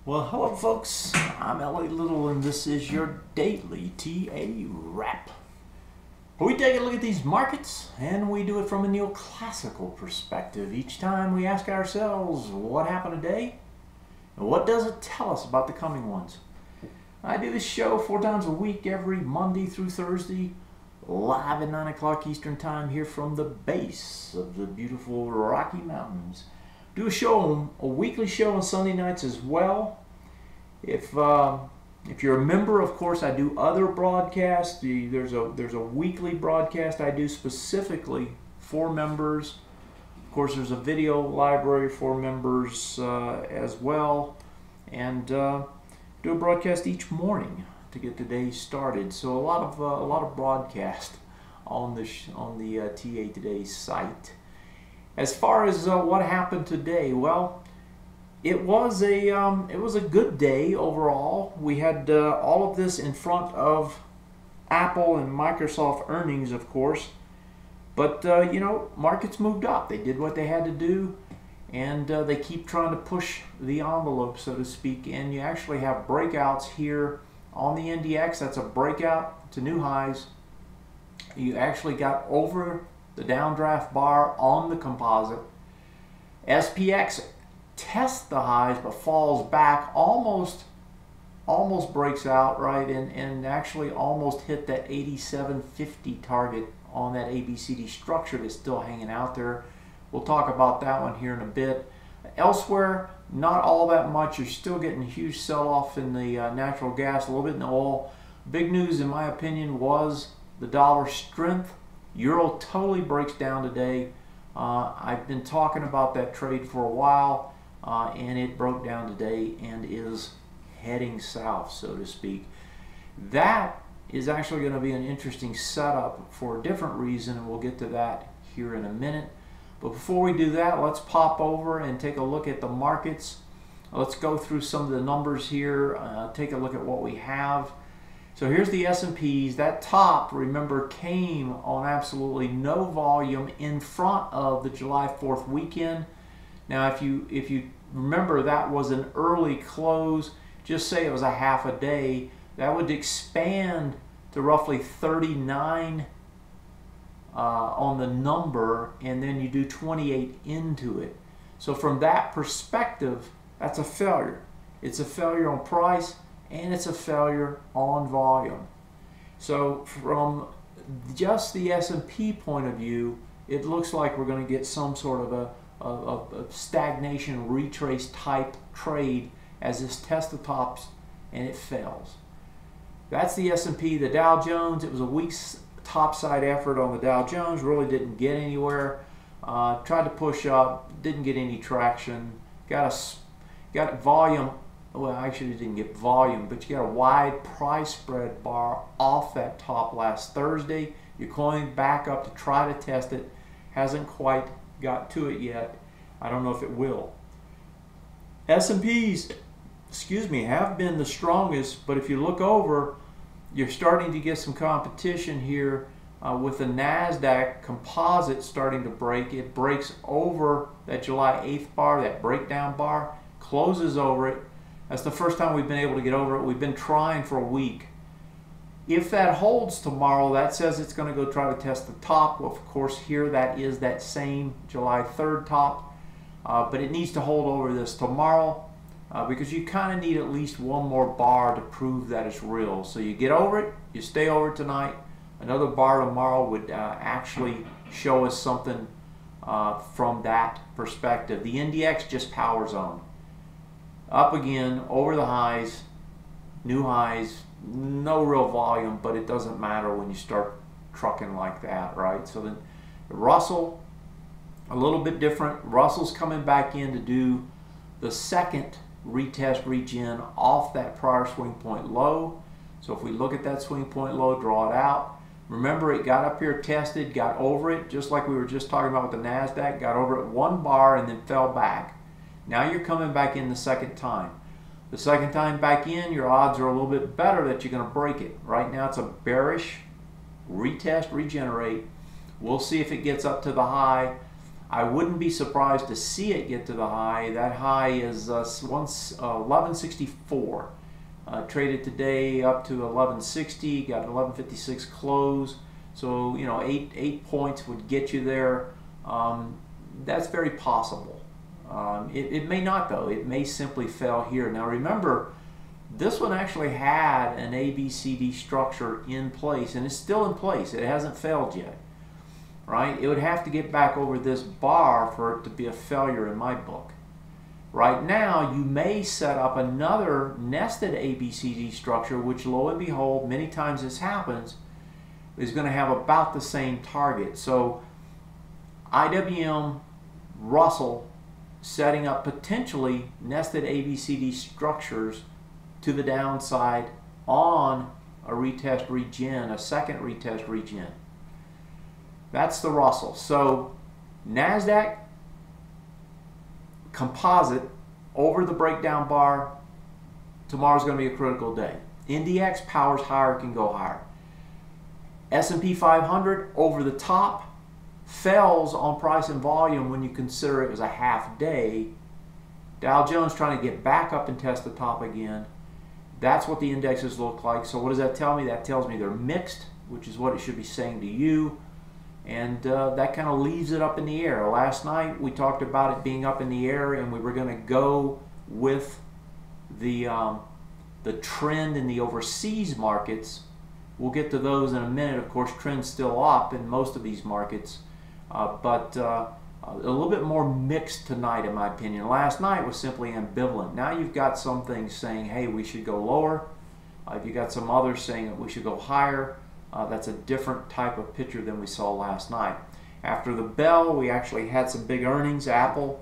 Well, hello folks, I'm L.A. Little and this is your daily TA wrap. We take a look at these markets and we do it from a neoclassical perspective. Each time we ask ourselves, what happened today? And what does it tell us about the coming ones? I do this show 4 times a week, every Monday through Thursday, live at 9 o'clock Eastern Time here from the base of the beautiful Rocky Mountains. Do a weekly show on Sunday nights as well. If you're a member, of course, I do other broadcasts. There's a weekly broadcast I do specifically for members. Of course, there's a video library for members as well, and do a broadcast each morning to get the day started. So a lot of broadcast on the TA Today site. As far as what happened today, well, it was a good day overall. We had all of this in front of Apple and Microsoft earnings, of course, but you know, markets moved up. They did what they had to do, and they keep trying to push the envelope, so to speak. And you actually have breakouts here on the NDX. That's a breakout to new highs. You actually got over the downdraft bar on the composite. SPX tests the highs but falls back, almost breaks out, right, and actually almost hit that 8750 target on that ABCD structure that's still hanging out there. We'll talk about that one here in a bit. Elsewhere, not all that much. You're still getting a huge sell-off in the natural gas, a little bit in the oil. Big news, in my opinion, was the dollar strength. Euro totally breaks down today. I've been talking about that trade for a while, and it broke down today and is heading south, so to speak. That is actually going to be an interesting setup for a different reason, and we'll get to that here in a minute. But before we do that, let's pop over and take a look at the markets. Let's go through some of the numbers here, take a look at what we have. So here's the S&Ps. That top, remember, came on absolutely no volume in front of the July 4th weekend. Now, if you remember, that was an early close. Just say it was a half a day. That would expand to roughly 39 on the number, and then you do 28 into it. So from that perspective, that's a failure. It's a failure on price, and it's a failure on volume. So from just the S&P point of view, it looks like we're going to get some sort of a stagnation retrace type trade as this tests the tops and it fails. That's the S&P. The Dow Jones, it was a weak topside effort on the Dow Jones, really didn't get anywhere. Tried to push up, didn't get any traction. Got volume. Well, actually didn't get volume, but you got a wide price spread bar off that top last Thursday. You're going back up to try to test it. Hasn't quite got to it yet. I don't know if it will. S&Ps, excuse me, have been the strongest, but if you look over, you're starting to get some competition here with the NASDAQ composite starting to break. It breaks over that July 8th bar, that breakdown bar, closes over it. That's the first time we've been able to get over it. We've been trying for a week. If that holds tomorrow, that says it's going to go try to test the top. Well, of course, here that is that same July 3rd top. But it needs to hold over this tomorrow because you kind of need at least one more bar to prove that it's real. So you get over it, you stay over it tonight. Another bar tomorrow would actually show us something from that perspective. The NDX just powers on. Up again, over the highs, new highs, no real volume, but it doesn't matter when you start trucking like that, right? So then the Russell, a little bit different. Russell's coming back in to do the second retest, reach in off that prior swing point low. So if we look at that swing point low, draw it out. Remember, it got up here, tested, got over it, just like we were just talking about with the NASDAQ, got over it one bar and then fell back. Now you're coming back in the second time. The second time back in, your odds are a little bit better that you're going to break it. Right now it's a bearish retest, regenerate. We'll see if it gets up to the high. I wouldn't be surprised to see it get to the high. That high is 1164. Traded today up to 1160, got an 1156 close. So, you know, eight points would get you there. That's very possible. It may not, though. It may simply fail here. Now remember, this one actually had an ABCD structure in place, and it's still in place. It hasn't failed yet, right? It would have to get back over this bar for it to be a failure in my book. Right now, you may set up another nested ABCD structure, which, lo and behold, many times this happens, is going to have about the same target. So IWM, Russell, setting up potentially nested ABCD structures to the downside on a retest regen, a second retest regen. That's the Russell. So NASDAQ composite over the breakdown bar, tomorrow's going to be a critical day. NDX powers higher, can go higher. S&P 500 over the top, fails on price and volume when you consider it was a half day. Dow Jones trying to get back up and test the top again. That's what the indexes look like. So what does that tell me? That tells me they're mixed, which is what it should be saying to you. And that kind of leaves it up in the air. Last night we talked about it being up in the air, and we were going to go with the trend in the overseas markets. We'll get to those in a minute. Of course, trend's still up in most of these markets, but a little bit more mixed tonight, in my opinion. Last night was simply ambivalent. Now you've got some things saying, hey, we should go lower. You've got some others saying that we should go higher. That's a different type of picture than we saw last night. After the bell, we actually had some big earnings. Apple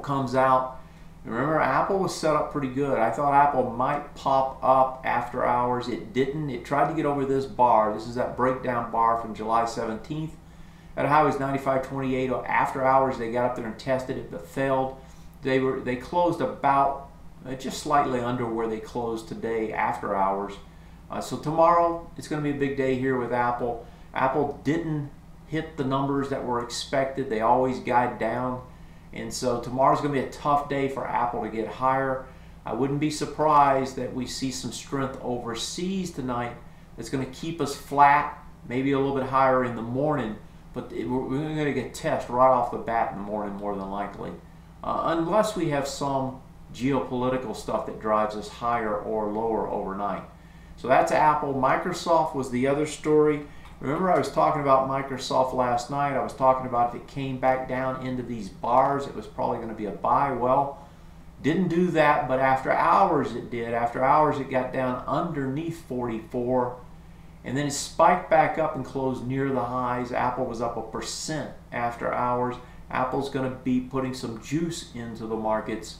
comes out. Remember, Apple was set up pretty good. I thought Apple might pop up after hours. It didn't. It tried to get over this bar. This is that breakdown bar from July 17th. That high was 95.28. After hours, they got up there and tested it, but failed. They closed about just slightly under where they closed today after hours. So tomorrow, it's going to be a big day here with Apple. Apple didn't hit the numbers that were expected. They always guide down. And so tomorrow's going to be a tough day for Apple to get higher. I wouldn't be surprised that we see some strength overseas tonight that's going to keep us flat, maybe a little bit higher in the morning. But we're going to get test right off the bat in the morning, more than likely. Unless we have some geopolitical stuff that drives us higher or lower overnight. So that's Apple. Microsoft was the other story. Remember, I was talking about Microsoft last night. I was talking about if it came back down into these bars, it was probably going to be a buy. Well, didn't do that, but after hours it did. After hours it got down underneath 44, and then it spiked back up and closed near the highs. Apple was up 1% after hours. Apple's going to be putting some juice into the markets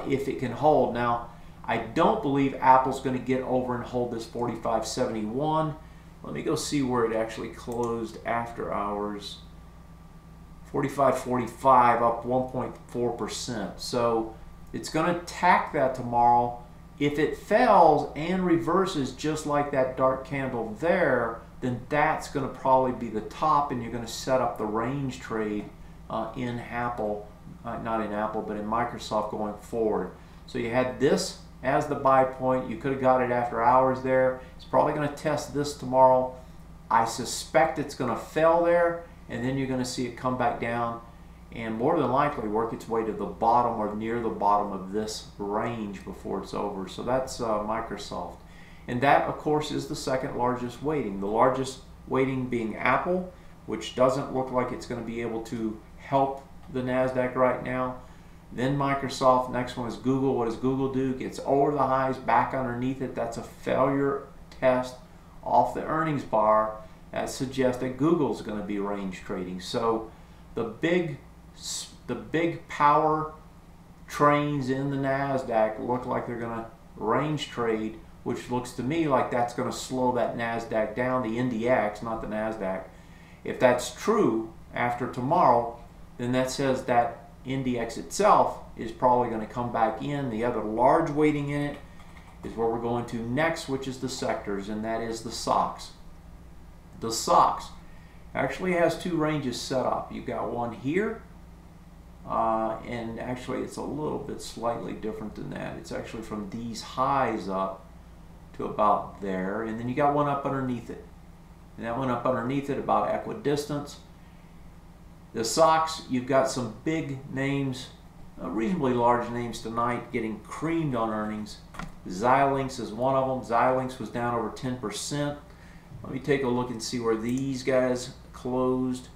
if it can hold. Now, I don't believe Apple's going to get over and hold this 45.71. Let me go see where it actually closed after hours. 45.45, up 1.4%. So it's going to attack that tomorrow. If it fails and reverses just like that dark candle there, then that's going to probably be the top, and you're going to set up the range trade in Apple, not in Apple, but in Microsoft going forward. So you had this as the buy point. You could have got it after hours there. It's probably going to test this tomorrow. I suspect it's going to fail there, and then you're going to see it come back down and more than likely work its way to the bottom or near the bottom of this range before it's over. So that's Microsoft. And that, of course, is the second largest weighting. The largest weighting being Apple, which doesn't look like it's going to be able to help the NASDAQ right now. Then Microsoft. Next one is Google. What does Google do? Gets over the highs, back underneath it. That's a failure test off the earnings bar. That suggests that Google's going to be range trading. So the big power trains in the NASDAQ look like they're going to range trade, which looks to me like that's going to slow that NASDAQ down, the NDX, not the NASDAQ. If that's true after tomorrow, then that says that NDX itself is probably going to come back in. The other large weighting in it is where we're going to next, which is the sectors, and that is the stocks. The stocks. actually has two ranges set up. You've got one here, and actually it's a little bit slightly different than that. It's actually from these highs up to about there, and then you got one up underneath it. And that one up underneath it about equidistance. The stocks, you've got some big names, reasonably large names tonight getting creamed on earnings. Xilinx is one of them. Xilinx was down over 10%. Let me take a look and see where these guys closed.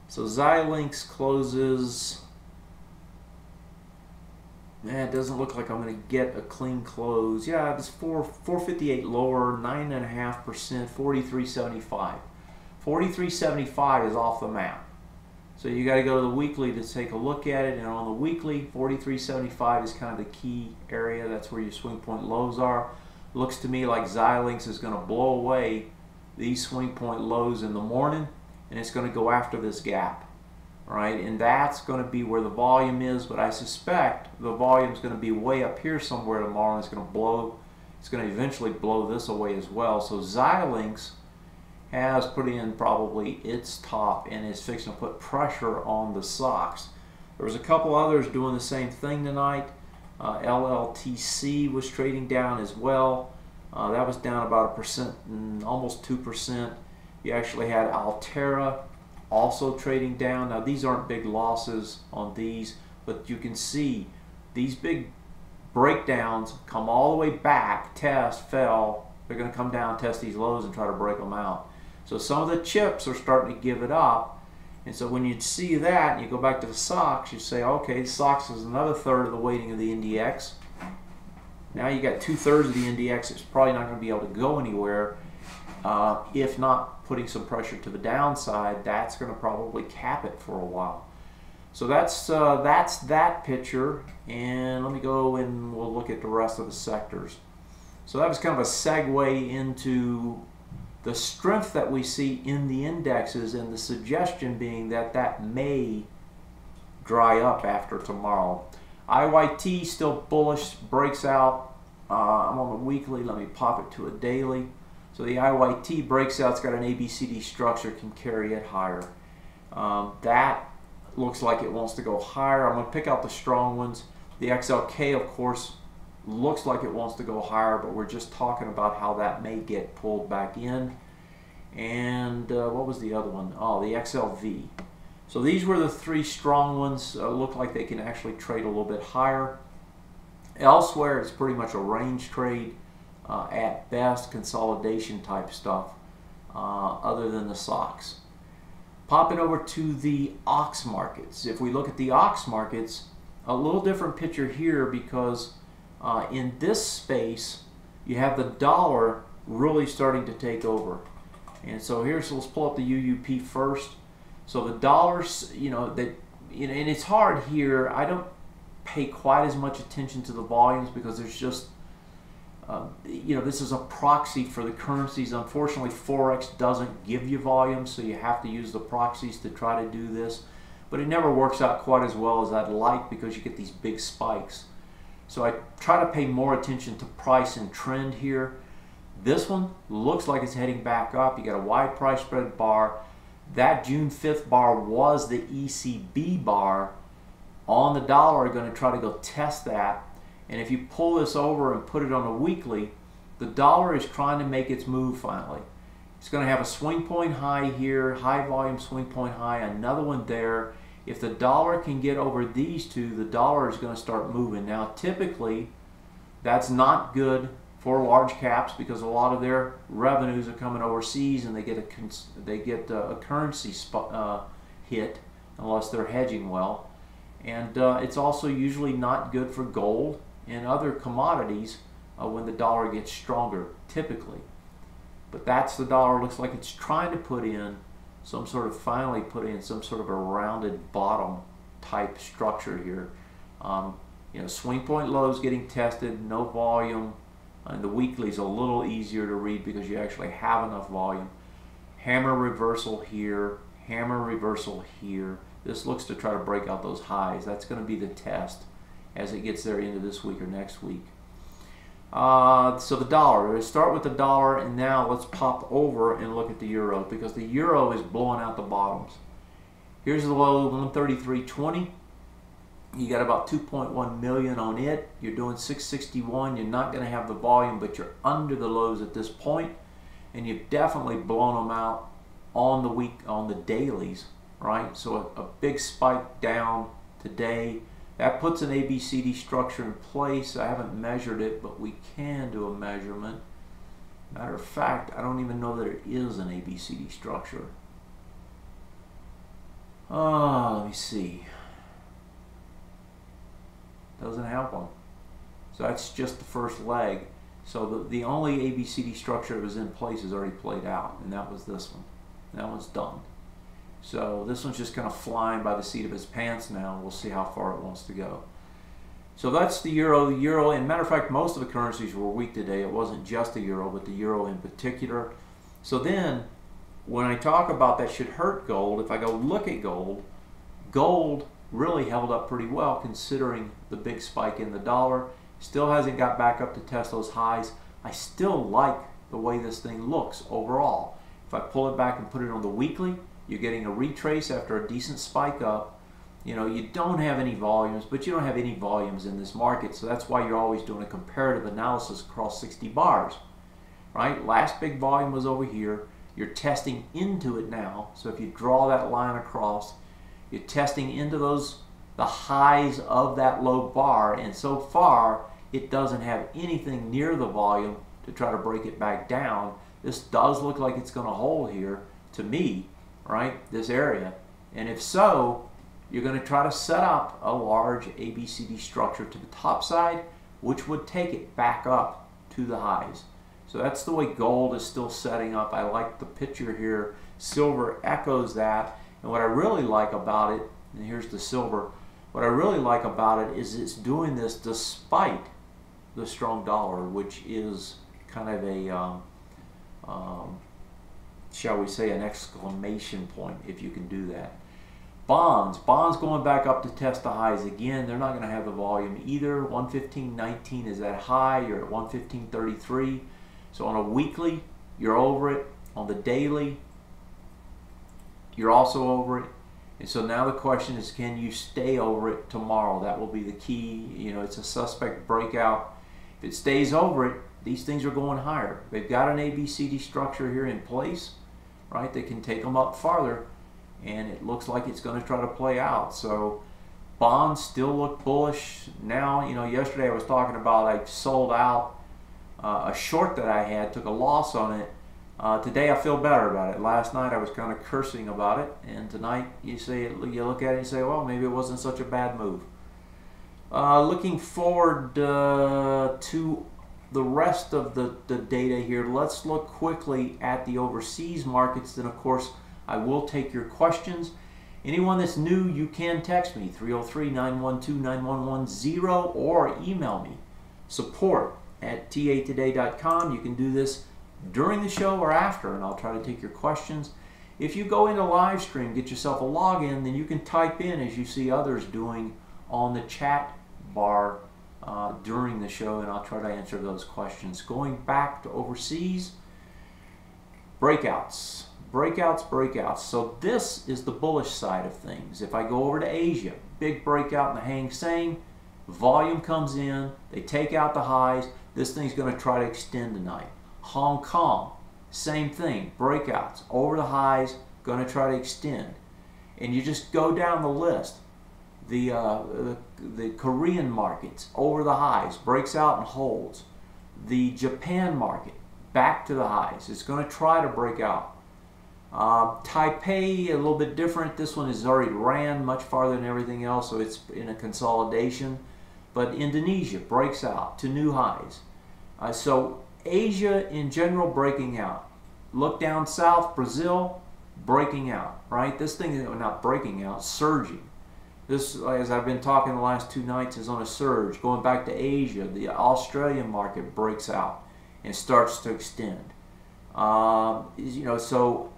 So Xilinx closes, it doesn't look like I'm going to get a clean close. Yeah, it's 458 lower, 9.5%, 43.75. 43.75 is off the map. So you got to go to the weekly to take a look at it, and on the weekly, 43.75 is kind of the key area. That's where your swing point lows are. Looks to me like Xilinx is going to blow away these swing point lows in the morning, and it's going to go after this gap. Right, and that's going to be where the volume is, but I suspect the volume is going to be way up here somewhere tomorrow, and it's going to eventually blow this away as well. So Xilinx has put in probably its top and is fixing to put pressure on the stocks. There was a couple others doing the same thing tonight. LLTC was trading down as well. That was down about 1%, almost 2%. You actually had Altera also trading down. Now these aren't big losses on these, but you can see these big breakdowns come all the way back, test, fell. They're going to come down, test these lows, and try to break them out. So some of the chips are starting to give it up. And so when you see that, and you go back to the stocks, you say, okay, the stocks is another third of the weighting of the NDX. Now you got 2/3 of the NDX. It's probably not going to be able to go anywhere. If not putting some pressure to the downside, that's going to probably cap it for a while. So that's that picture, and let me go and we'll look at the rest of the sectors. So that was kind of a segue into the strength that we see in the indexes, and the suggestion being that that may dry up after tomorrow. IYT still bullish, breaks out. I'm on the weekly. Let me pop it to a daily. So the IYT breaks out, it's got an ABCD structure, can carry it higher. That looks like it wants to go higher. I'm going to pick out the strong ones. The XLK, of course, looks like it wants to go higher, but we're just talking about how that may get pulled back in. And what was the other one? Oh, the XLV. So these were the three strong ones. Look like they can actually trade a little bit higher. Elsewhere, it's pretty much a range trade. At best, consolidation type stuff, other than the stocks. Popping over to the OX markets. If we look at the OX markets, a little different picture here, because in this space, you have the dollar really starting to take over. And so here's, let's pull up the UUP first. So the dollars, and it's hard here. I don't pay quite as much attention to the volumes because there's just this is a proxy for the currencies. Unfortunately, Forex doesn't give you volume, so you have to use the proxies to try to do this. But it never works out quite as well as I'd like, because you get these big spikes. So I try to pay more attention to price and trend here. This one looks like it's heading back up. You got a wide price spread bar. That June 5th bar was the ECB bar. On the dollar, are going to try to go test that. And if you pull this over and put it on a weekly, the dollar is trying to make its move finally. It's going to have a swing point high here, high volume swing point high, another one there. If the dollar can get over these two, the dollar is going to start moving. Now, typically, that's not good for large caps, because a lot of their revenues are coming overseas, and they get a currency hit unless they're hedging well. And it's also usually not good for gold and other commodities when the dollar gets stronger, typically. But that's the dollar. Looks like it's trying to put in some sort of, finally put in some sort of a rounded bottom type structure here. Swing point lows getting tested, no volume, and the weekly is a little easier to read because you actually have enough volume. Hammer reversal here, hammer reversal here. This looks to try to break out those highs. That's going to be the test as it gets there into this week or next week. So the dollar, let's start with the dollar, and now let's pop over and look at the euro, because the euro is blowing out the bottoms. Here's the low, 133.20. You got about 2.1 million on it. You're doing 661. You're not going to have the volume, but you're under the lows at this point, and you've definitely blown them out on the week, on the dailies, right? So a big spike down today. That puts an ABCD structure in place. I haven't measured it, but we can do a measurement. Matter of fact, I don't even know that it is an ABCD structure. Let me see. Doesn't have one. So that's just the first leg. So the only ABCD structure that was in place is already played out, and that was this one. That one's done. So this one's just kind of flying by the seat of its pants now. We'll see how far it wants to go. So that's the euro. The euro, and matter of fact, most of the currencies were weak today. It wasn't just the euro, but the euro in particular. So then, when I talk about that should hurt gold, if I go look at gold, gold really held up pretty well considering the big spike in the dollar. Still hasn't got back up to test those highs. I still like the way this thing looks overall. If I pull it back and put it on the weekly, you're getting a retrace after a decent spike up. You know, you don't have any volumes, but you don't have any volumes in this market, so that's why you're always doing a comparative analysis across 60 bars, right? Last big volume was over here. You're testing into it now, so if you draw that line across, you're testing into the highs of that low bar, and so far it doesn't have anything near the volume to try to break it back down. This does look like it's going to hold here, to me, right, this area. And if so, you're going to try to set up a large ABCD structure to the top side, which would take it back up to the highs. So that's the way gold is still setting up. I like the picture here. Silver echoes that. And what I really like about it, and here's the silver, what I really like about it is it's doing this despite the strong dollar, which is kind of a shall we say, an exclamation point, if you can do that. Bonds going back up to test the highs again. They're not going to have the volume either. 115.19 is that high. You're at 115.33. So on a weekly, you're over it. On the daily, you're also over it. And so now the question is, can you stay over it tomorrow? That will be the key. You know, it's a suspect breakout. If it stays over it, these things are going higher. They've got an ABCD structure here in place, right? They can take them up farther, and it looks like it's going to try to play out. So bonds still look bullish. Now, you know, yesterday I was talking about I sold out a short that I had, took a loss on it. Today I feel better about it. Last night I was kind of cursing about it, and tonight you look at it and say, well, maybe it wasn't such a bad move. Looking forward to the rest of the data here, let's look quickly at the overseas markets. Then, of course, I will take your questions. Anyone that's new, you can text me, 303-912-9110, or email me, support@tatoday.com. You can do this during the show or after, and I'll try to take your questions. If you go into live stream, get yourself a login, then you can type in as you see others doing on the chat bar during the show, and I'll try to answer those questions. Going back to overseas, breakouts. So this is the bullish side of things. If I go over to Asia, big breakout in the Hang Seng, volume comes in, they take out the highs, this thing's going to try to extend tonight. Hong Kong, same thing, breakouts over the highs, going to try to extend. And you just go down the list. The Korean markets over the highs, breaks out and holds. The Japan market back to the highs. It's going to try to break out. Taipei, a little bit different. This one has already ran much farther than everything else, so it's in a consolidation. But Indonesia breaks out to new highs. So Asia in general breaking out. Look down south, Brazil breaking out, right? This thing is not breaking out, surging. This, as I've been talking the last 2 nights, is on a surge. Going back to Asia, the Australian market breaks out and starts to extend. You know, so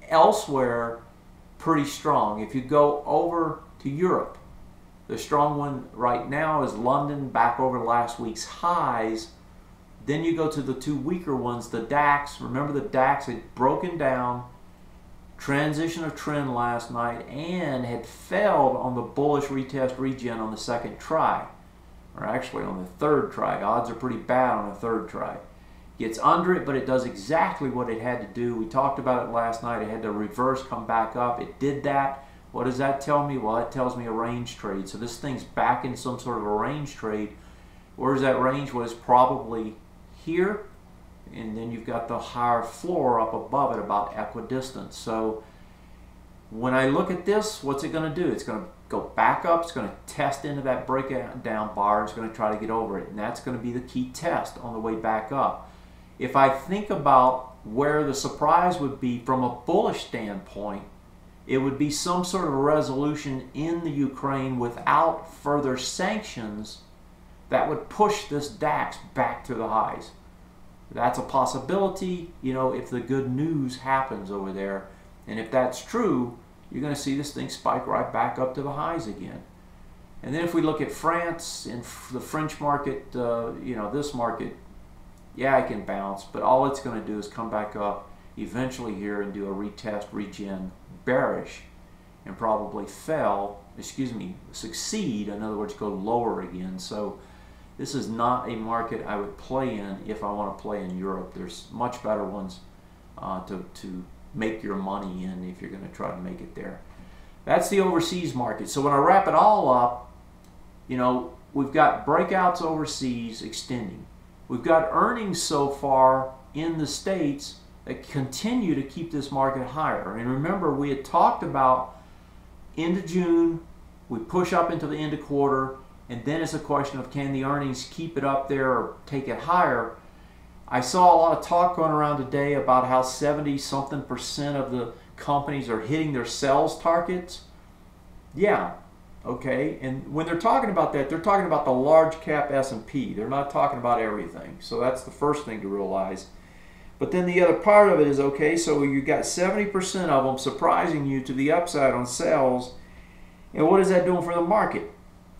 elsewhere, pretty strong. If you go over to Europe, the strong one right now is London, back over last week's highs. Then you go to the two weaker ones, the DAX. Remember, the DAX had broken down, transition of trend last night, and had failed on the bullish retest regen on the second try, or actually on the third try. Odds are pretty bad on the third try. Gets under it, but it does exactly what it had to do. We talked about it last night. It had to reverse, come back up. It did that. What does that tell me? Well, that tells me a range trade. So this thing's back in some sort of a range trade. Where's that range? Well, it's probably here, and then you've got the higher floor up above it about equidistant. So when I look at this, what's it going to do? It's going to go back up. It's going to test into that breakdown bar. It's going to try to get over it, and that's going to be the key test on the way back up. If I think about where the surprise would be from a bullish standpoint, it would be some sort of a resolution in the Ukraine without further sanctions that would push this DAX back to the highs. That's a possibility, you know, if the good news happens over there. And if that's true, you're going to see this thing spike right back up to the highs again. And then if we look at France and the French market, you know, this market, yeah, it can bounce, but all it's going to do is come back up eventually here and do a retest, regen, bearish, and probably succeed, in other words, go lower again. So this is not a market I would play in if I want to play in Europe. There's much better ones to make your money in if you're going to try to make it there. That's the overseas market. So when I wrap it all up, you know, we've got breakouts overseas extending. We've got earnings so far in the States that continue to keep this market higher. And remember, we had talked about end of June, we push up into the end of quarter, and then it's a question of can the earnings keep it up there or take it higher. I saw a lot of talk going around today about how 70-something% of the companies are hitting their sales targets. Yeah, okay. And when they're talking about that, they're talking about the large cap S&P. They're not talking about everything. So that's the first thing to realize. But then the other part of it is, okay, so you got 70% of them surprising you to the upside on sales. And what is that doing for the market?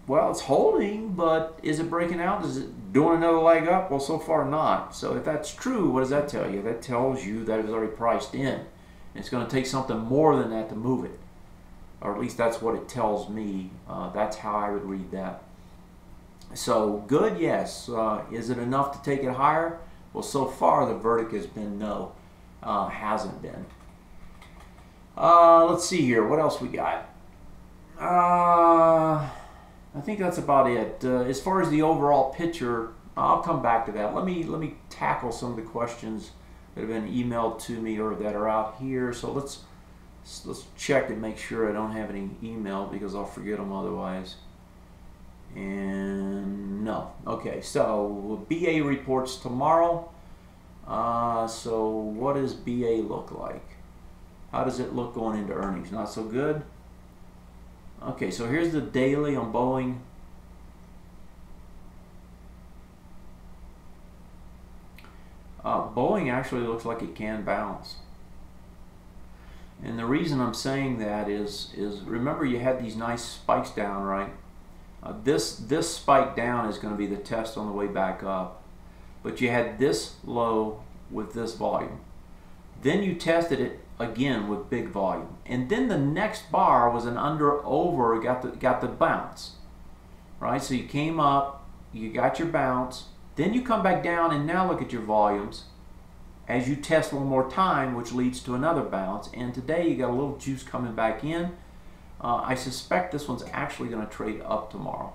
Well, it's holding, but is it breaking out? Is it doing another leg up? Well, so far not. So if that's true, what does that tell you? That tells you that it's already priced in. And it's going to take something more than that to move it. Or at least that's what it tells me. That's how I would read that. So good, yes. Is it enough to take it higher? Well, so far the verdict has been no. Hasn't been. Let's see here. What else we got? I think that's about it. As far as the overall picture, I'll come back to that. Let me tackle some of the questions that have been emailed to me or that are out here. So let's check and make sure I don't have any email because I'll forget them otherwise. And no. Okay, so BA reports tomorrow. So what does BA look like? How does it look going into earnings? Not so good. Okay, so here's the daily on Boeing. Boeing actually looks like it can bounce. And the reason I'm saying that is remember you had these nice spikes down, right? This spike down is going to be the test on the way back up. But you had this low with this volume. Then you tested it again with big volume. And then the next bar was an under-over, got the bounce. Right? So you came up, you got your bounce, then you come back down and now look at your volumes as you test one more time, which leads to another bounce. And today you got a little juice coming back in. I suspect this one's actually going to trade up tomorrow.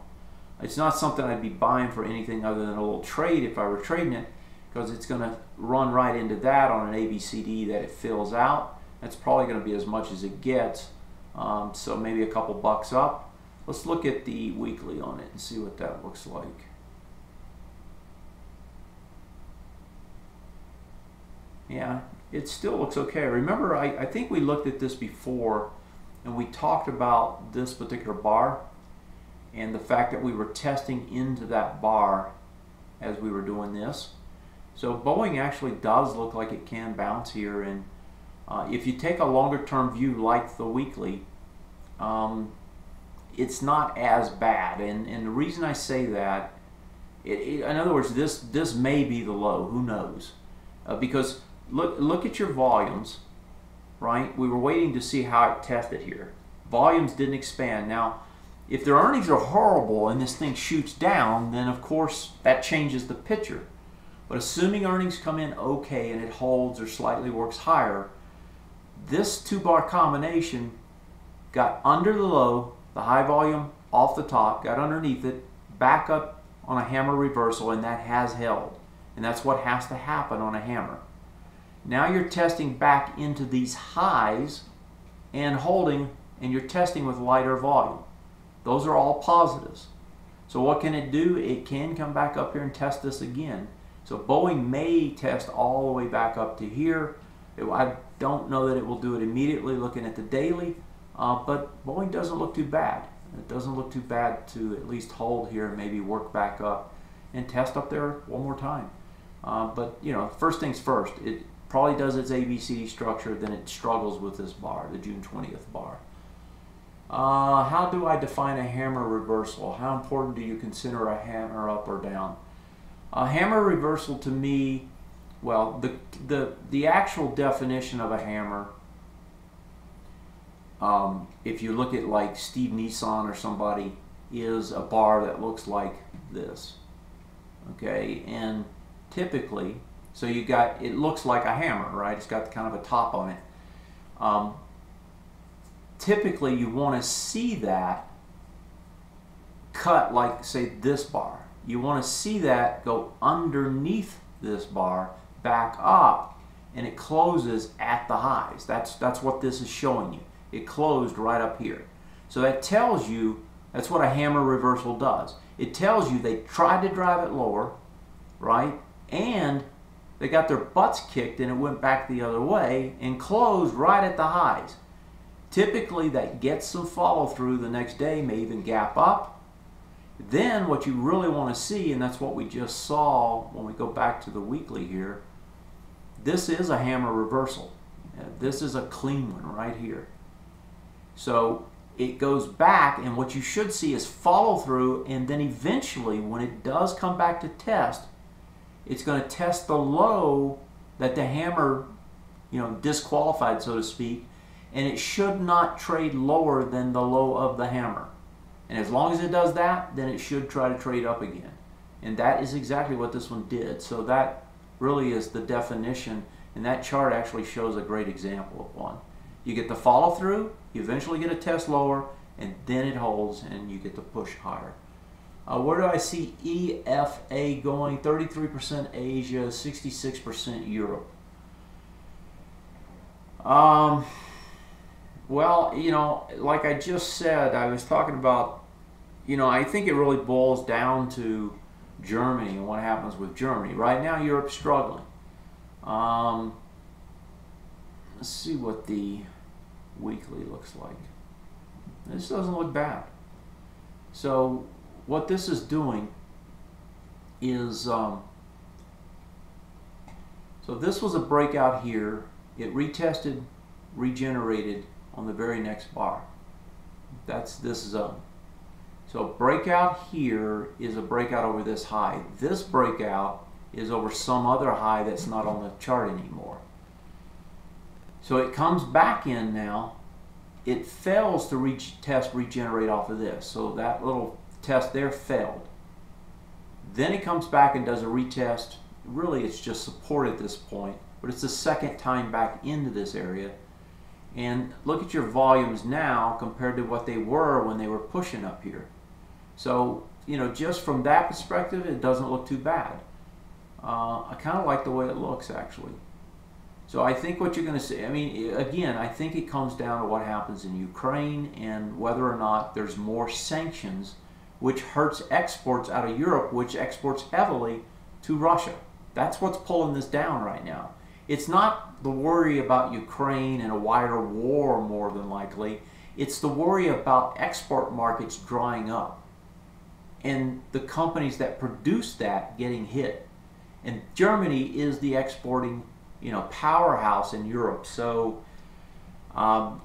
It's not something I'd be buying for anything other than a little trade if I were trading it, because it's going to run right into that on an ABCD that it fills out. That's probably going to be as much as it gets. So maybe a couple bucks up. Let's look at the weekly on it and see what that looks like. Yeah, it still looks okay. Remember, I think we looked at this before and we talked about this particular bar and the fact that we were testing into that bar as we were doing this. So Boeing actually does look like it can bounce here, and if you take a longer term view like the weekly, it's not as bad. And the reason I say that In other words, this may be the low. Who knows? Because look at your volumes, right? We were waiting to see how it tested here. Volumes didn't expand. Now, if their earnings are horrible and this thing shoots down, then of course that changes the picture. But assuming earnings come in okay and it holds or slightly works higher, this two-bar combination got under the low, the high volume off the top, got underneath it, back up on a hammer reversal, and that has held. And that's what has to happen on a hammer. Now you're testing back into these highs and holding, and you're testing with lighter volume. Those are all positives. So what can it do? It can come back up here and test this again. So Boeing may test all the way back up to here. I don't know that it will do it immediately looking at the daily, but Boeing doesn't look too bad. It doesn't look too bad to at least hold here and maybe work back up and test up there one more time. But you know, first things first, it probably does its ABCD structure, then it struggles with this bar, the June 20th bar. How do I define a hammer reversal? How important do you consider a hammer up or down? A hammer reversal to me, well, the actual definition of a hammer, if you look at like Steve Nissan or somebody, is a bar that looks like this. Okay, and typically, so you got, it looks like a hammer, right? It's got kind of a top on it. Typically you want to see that cut like, say, this bar. You want to see that go underneath this bar, back up, and it closes at the highs. That's what this is showing you. It closed right up here. So that tells you, that's what a hammer reversal does. It tells you they tried to drive it lower, right? And they got their butts kicked and it went back the other way and closed right at the highs. Typically that gets some follow through the next day, may even gap up. Then what you really want to see, and that's what we just saw when we go back to the weekly here, this is a hammer reversal. This is a clean one right here. So it goes back, and what you should see is follow through, and then eventually when it does come back to test, it's going to test the low that the hammer, you know, disqualified, so to speak, and it should not trade lower than the low of the hammer. And as long as it does that, then it should try to trade up again. And that is exactly what this one did. So that really is the definition, and that chart actually shows a great example of one. You get the follow through, you eventually get a test lower, and then it holds and you get the push higher. Where do I see EFA going? 33% Asia, 66% Europe. Well, you know, like I just said, I was talking about, you know, I think it really boils down to Germany and what happens with Germany. Right now, Europe's struggling. Let's see what the weekly looks like. This doesn't look bad. So what this is doing is, so this was a breakout here. It retested, regenerated on the very next bar. That's this zone. So breakout here is a breakout over this high. This breakout is over some other high that's not on the chart anymore. So it comes back in now. It fails to retest, regenerate off of this. So that little test there failed. Then it comes back and does a retest. Really, it's just support at this point, but it's the second time back into this area. And look at your volumes now compared to what they were when they were pushing up here. So, you know, just from that perspective, it doesn't look too bad. I kind of like the way it looks, actually. So I think what you're going to see, I mean, again, I think it comes down to what happens in Ukraine and whether or not there's more sanctions, which hurts exports out of Europe, which exports heavily to Russia. That's what's pulling this down right now. It's not the worry about Ukraine and a wider war, more than likely. It's the worry about export markets drying up and the companies that produce that getting hit. And Germany is the exporting, you know, powerhouse in Europe. So,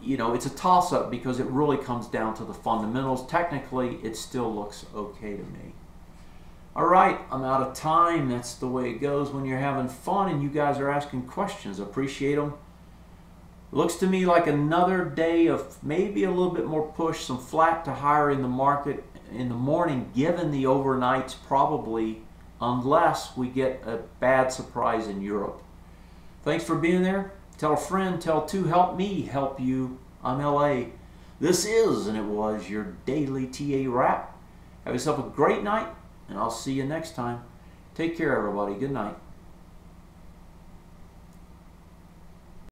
you know, it's a toss-up because it really comes down to the fundamentals. Technically, it still looks okay to me. All right, I'm out of time. That's the way it goes when you're having fun and you guys are asking questions. Appreciate them. Looks to me like another day of maybe a little bit more push, some flat to higher in the market in the morning, given the overnights probably, unless we get a bad surprise in Europe. Thanks for being there. Tell a friend, tell two, help me help you. I'm LA. This is, and it was, your daily TA wrap. Have yourself a great night, and I'll see you next time. Take care, everybody. Good night.